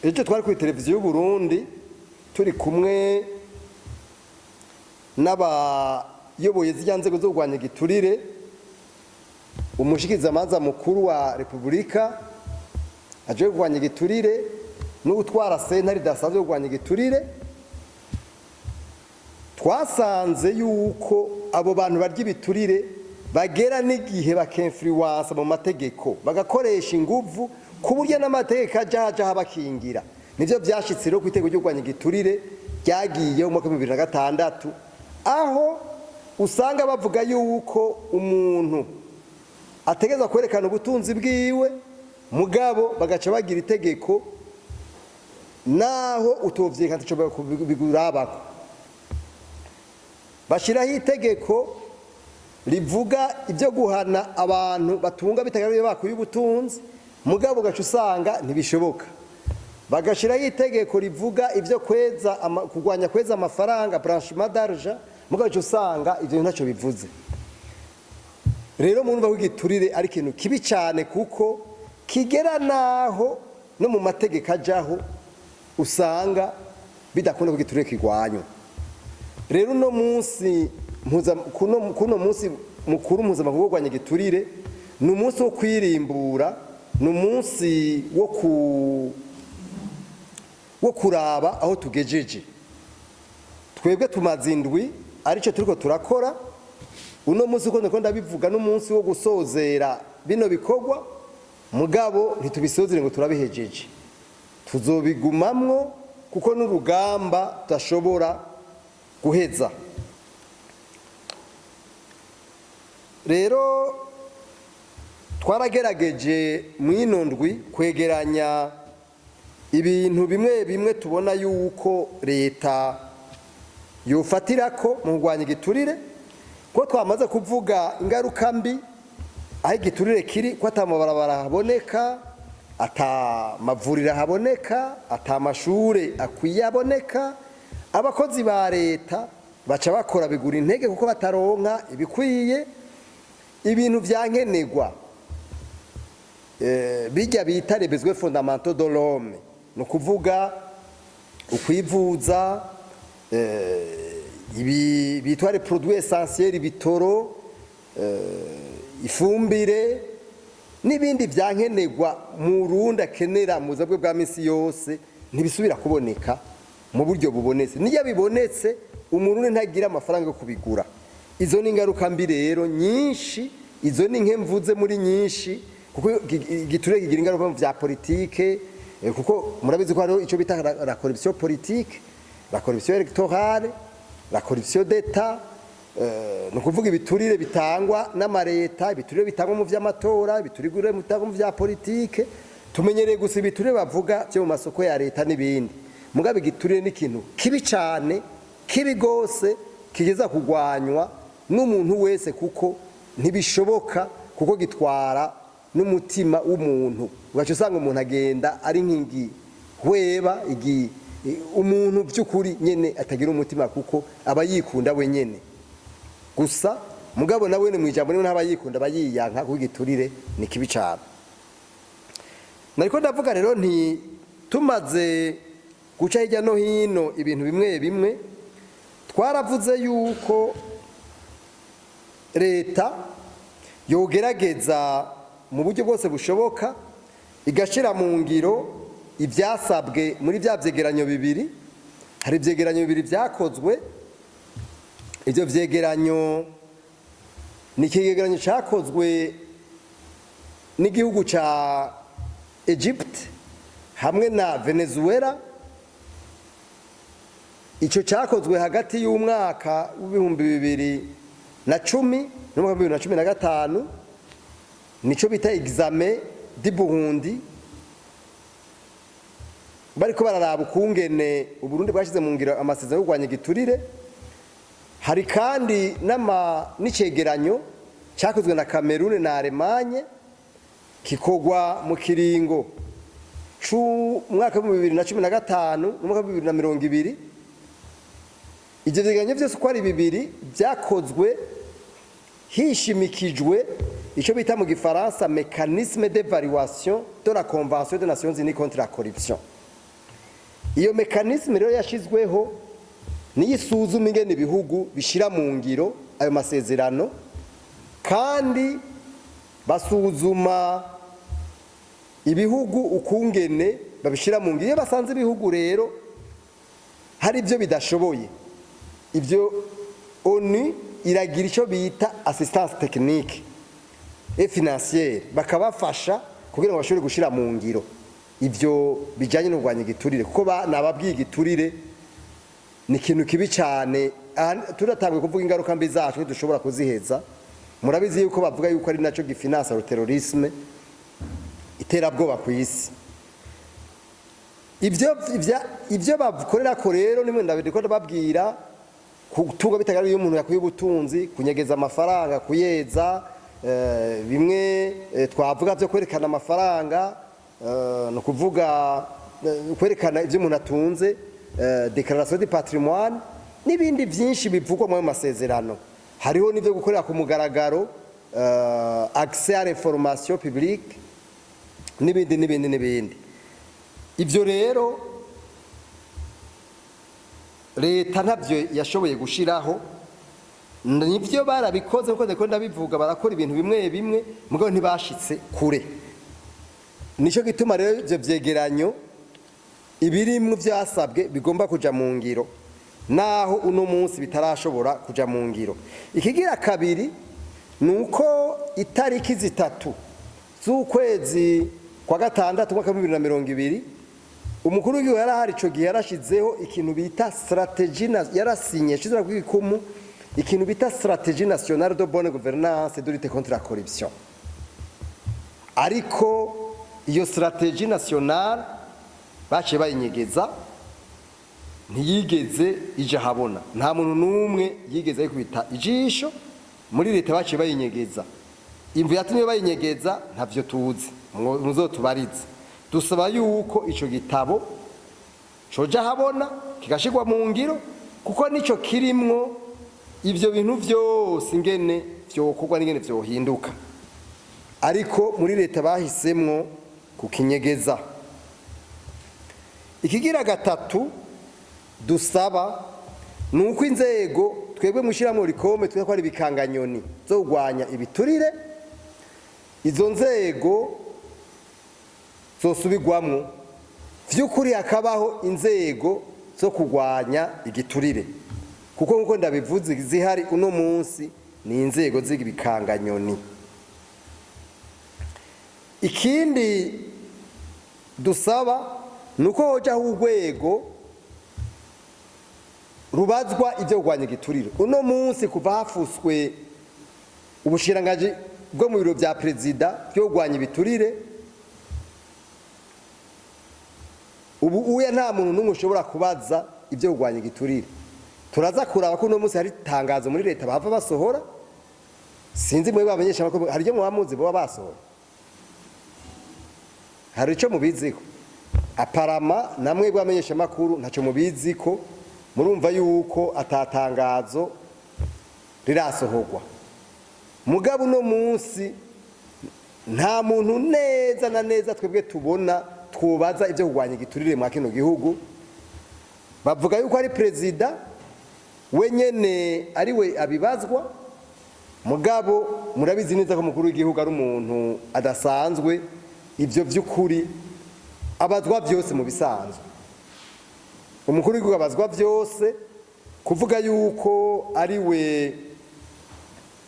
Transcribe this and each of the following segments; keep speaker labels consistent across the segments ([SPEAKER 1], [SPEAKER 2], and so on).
[SPEAKER 1] ejo twari kuri televiziyo y'u Burundi turi kumwe n'abayoboye z'irya nzego zo kurwanya igiturire, umushikizamanza mukuru wa Repubulika aje kurwanya igiturire n'utwara sentare idasanzwe yo kurwanya igiturire. Twasanze yuko abo bantu barya ibiturire bagera n'igihe bakinfluence mu mategeko bagakoresha inguvu ku buryo n'amategeko ajaha bakingira. Nivyo vyashitse rero ku itegeko ryo kurwanya igiturire ryagiye mu mwaka wa 2006, aho usanga bavuga yuko umuntu ategeza kwerekana ubutunzi bwiwe mugabo bagaca bagira itegeko naho utovyekana cyo bigurabako. Bashiraho itegeko rivuga ibyo guhana abantu batunga bitagaruye bakuye ubutunzi mugabo gacu usanga ntibishoboka. Bagashiraho itegeko rivuga ibyo kurwanya kweza amafaranga blanchiment d'argent mugabo gacu usanga ivyo ntacyo bivuze. Rero murumva ko igiturire ari ikintu kibi cyane kuko kigera naho no mu mategeko ajaho usanga bidakunda ko igiturire kigwanywa. Rero no munsi kuno munsi mukuru mpuzamakungu wo kurwanya igiturire ni umunsi wo kwirimbura, ni umunsi wo kuraba aho tugejeje. Twebwe tumaze indwi arico turiko turakora. Uno munsi uko ndiko ndabivuga n'umunsi wo gusozera bino bikorwa mugabo ntitubisozere ngo turabihejeje, tuzobigumamwo kuko n'urugamba tudashobora guheza. Rero twaragerageje mw'ino ndwi kwegeranya ibintu bimwe bimwe tubona yuko leta yofatirako mu kurwanya igiturire, ko twamaze kuvuga ingaruka mbi aho igiturire kiri, ko atamabarabara haboneka, atamavuriro haboneka, atamashure akwiye aboneka, abakozi ba leta baca bakora bigura intege kuko bataronka ibikwiye, ibintu vyankenegwa bijya bita les besoins fondamentaux de l'homme, no kuvuga ukwivuza, ibi bitwa les produits essentiels, ibitoro, ifumbire n'ibindi vyankenegwa mu Burundi akenera mu zabwe bwa misi yose ntibisubira kuboneka mu buryo bubonetse. Niyo bibonetse umuntu ntagira amafaranga yo kubigura. Izo ni ingaruka mbi rero nyinshi, izo ni nkemvuze muri nyinshi kuko igiturire kigira ingaruka mu vya politike, kuko murabizi ko hariho ico bita la corruption politique, la corruption électorale, la corruption d'État, no kuvuga ibiturire bitangwa n'amareta, ibiturire bitangwa mu vy'amatora, ibiturire bitangwa mu vya politike. Tumenyereye gusa ibiturire bavuga byo mu masoko ya leta n'ibindi, mugabe igiturire ni ikintu kibi cyane, kibi gose, kigeza kugwanywa n'umuntu wese kuko ntibishoboka, kuko gitwara n'umutima w'umuntu. Ugaca usanga umuntu agenda ari nkingi hweba umuntu by'ukuri nyene atagira umutima kuko aba yikunda we nyene gusa, mugabo nawe ni mwijambo niwe ntaba yikunda bayiyanka kuko igiturire ni kibi cyane. Nariko ndavuga rero nti tumaze guca hirya no hino ibintu bimwe bimwe, twaravuze yuko leta yogerageza mu buryo bwose bushoboka igashira mu ngiro ivyasabwe muri vya vyegeranyo bibiri. Hari ivyegeranyo bibiri vyakozwe. Ivyo vyegeranyo ni ikigegeranyo cakozwe n'igihugu ca Egypt hamwe na Venezuela. Ico cakozwe hagati y'umwaka w'2010 n'umwaka wa 2015, nico bita examen di Burundi, bariko bararaba ukungene Uburundi bwashize mu ngiro amasezerano yo kurwanya igiturire. Hari kandi n'icegeranyo cakozwe na Cameroon na Allemagne kikogwa mu kiringo c'umwaka wa 2015 n'umwaka wa 2020. Ivyo vyegeranyo vyose uko ari bibiri vyakozwe hishimikijwe ico bita mu gifaransa mécanisme d'évaluation de la Convention des Nations Unies contre la corruption. iyo mekanisme rero yashizweho niyo isuzuma ingene ibihugu bishira mu ngiro ayo masezerano, kandi basuzuma ibihugu ukungene babishira mu ngiro. Iyo basanze ibihugu rero hari ibyo bidashoboye, ibyo ONU iragira icyo bita assistance technique et financière, bakabafasha kugira ngo bashobore gushira mu ngiro ibyo bijanye no kurwanya igiturire, kuko nababwiye igiturire ni ikintu kibi cyane. Turatangiye kuvuga ingaruka mbi zacu dushobora kuziheza. Murabizi yuko bavuga yuko ari naco gifinansa le terrorisme, iterabwoba ku isi. Ibyo bakorera ko rero nimwe ndabiko babwira kutunga bitagara iyo umuntu yakuye ubutunzi, kunyegeza amafaranga, kuyeza bimwe twavuga byo kwerekana amafaranga, no kuvuga kwerekana ibyo umuntu atunze, déclaration de patrimoine n'ibindi byinshi bivugwa mu masezerano. Hariho n'ibyo gukorera ku mugaragaro, accès à l'information publique n'ibindi. Ibyo rero leta ntabyo yashoboye gushiraho, nibyo barabikoze kuko ndiko ndabivuga, barakora ibintu bimwe mugabo ntibashitse kure. Nico gituma rero ivyo vyegeranyo ibirimwe vyasabwe bigomba kuja mu ngiro, naho uno munsi bitarashobora kuja mu ngiro. Ikigira kabiri nuko itariki 3 z'ukwezi kwa gatandatu mwaka 2020 umukuru w'igihugu yarahari ico gihe yarashizeho ikintu bita stratégie, yarasinye shizira kwikumu ikintu bita stratégie nationale de bonne gouvernance et de lutte contre la corruption. Ariko iyo stratégie nationale baciye bayinyegeza, ntiyigeze ije habona, nta muntu numwe yigeze ayikubita ijisho muri leta, baciye bayinyegeza. Imvu yatumye bayinyegeza ntavyo tuzi, muzotubarize. Dusaba yuko ico gitabo coja habona kigashirwa mu ngiro, kuko nico kirimwo ivyo bintu vyose ingene vyokorwa n'ingene vyohinduka. Ariko muri leta bahisemwo kukinyegeza. Ikigira gatatu dusaba nuko inzego twebwe mushiramwo rikome tweko ari bikanganyoni zo kugwanya ibiturire, izo nzego zosubirwamwo vy'ukuri, hakabaho inzego zo kugwanya igiturire, kuko nkuko ndabivuze zihari uno munsi ni inzego z'ibikanganyoni. Ikindi dusaba nuko hojaho urwego rubazwa ibyo kugwanya igiturire. Uno munsi kuva hafuswe ubushirangaji bwo mu biro bya perezida byo kugwanya ibiturire, ubu uya nta muntu n'umwe ushobora kubaza ibyo kugwanya igiturire. Turaza kuraba ko uno munsi hari tangazo muri leta bava basohora, sinzi mwe bamenyesha bako hari ryo mubamuzi bo basohora, hari ico mubiziko aparama namwe bamenyesha makuru ntaco mubiziko. Murumva yuko atatangazo rirasohorwa. Mugabo uno munsi nta muntu neza na neza twebwe tubona twubaza ibyo kugwanya igiturire mu kino gihugu. Bavuga yuko ari perezida wenyene ari we abibazwa, mugabo murabizi neza ko mukuru w'igihugu ari umuntu adasanzwe. Ibyo by'ukuri abazwa byose mu bisanzwe, umukuru w'igihugu abazwa byose, kuvuga yuko ari we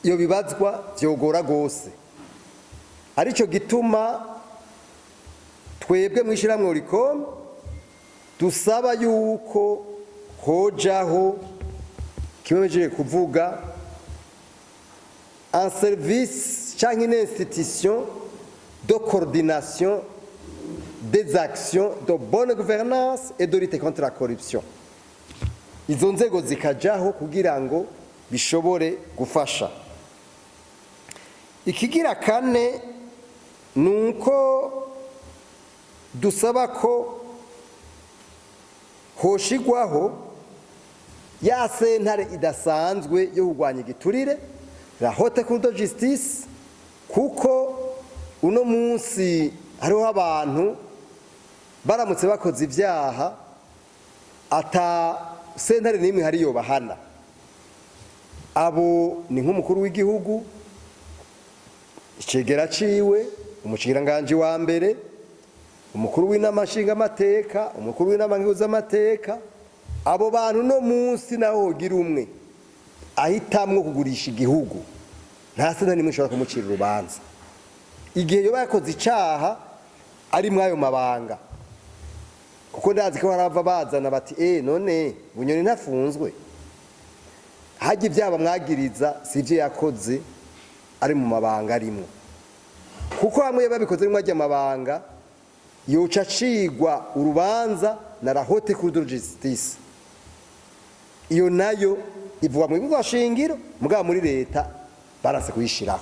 [SPEAKER 1] iyo bibazwa byogora gose. Arico gituma twebwe mwishiramwe urikome dusaba yuko hojaho kimejeje kuvuga un service canke une institution de coordination des actions de bonne gouvernance et de lutte contre la corruption. Izo nzego zikajaho kugira ngo bishobore gufasha. Ikigira kane nuko dusaba ko hoshigwaho ya sentare idasanzwe yo kugwanya igiturire, la haute cour de justice, kuko uno munsi hariho abantu baramutse bakoze ibyaha ata sentare n'imwe hariyo bahana. Abo ni nk'umukuru w'igihugu, icegera ciwe, umushikiranganje wa mbere, umukuru w'inama nshingamateka, umukuru w'inama nkenguzamateka. Abo bantu no munsi naho hogira umwe ahitamwo kugurisha igihugu, nta sentare n'imwe ishobora kumucira urubanza igihe yoba yakoze icaha ari mwayo mabanga, kuko ndazi ko harava bazana bati none Bunyoni ntafunzwe, hajya ivyaba mwagiriza sivyo yakoze ari mu mabanga arimwo, kuko hamwe yababikoze rimwe ajya amabanga yoca acigwa urubanza na la haute cour de justice. Iyo nayo ivuga mu bigo shingiro mugabo muri leta barase kuyishiraho.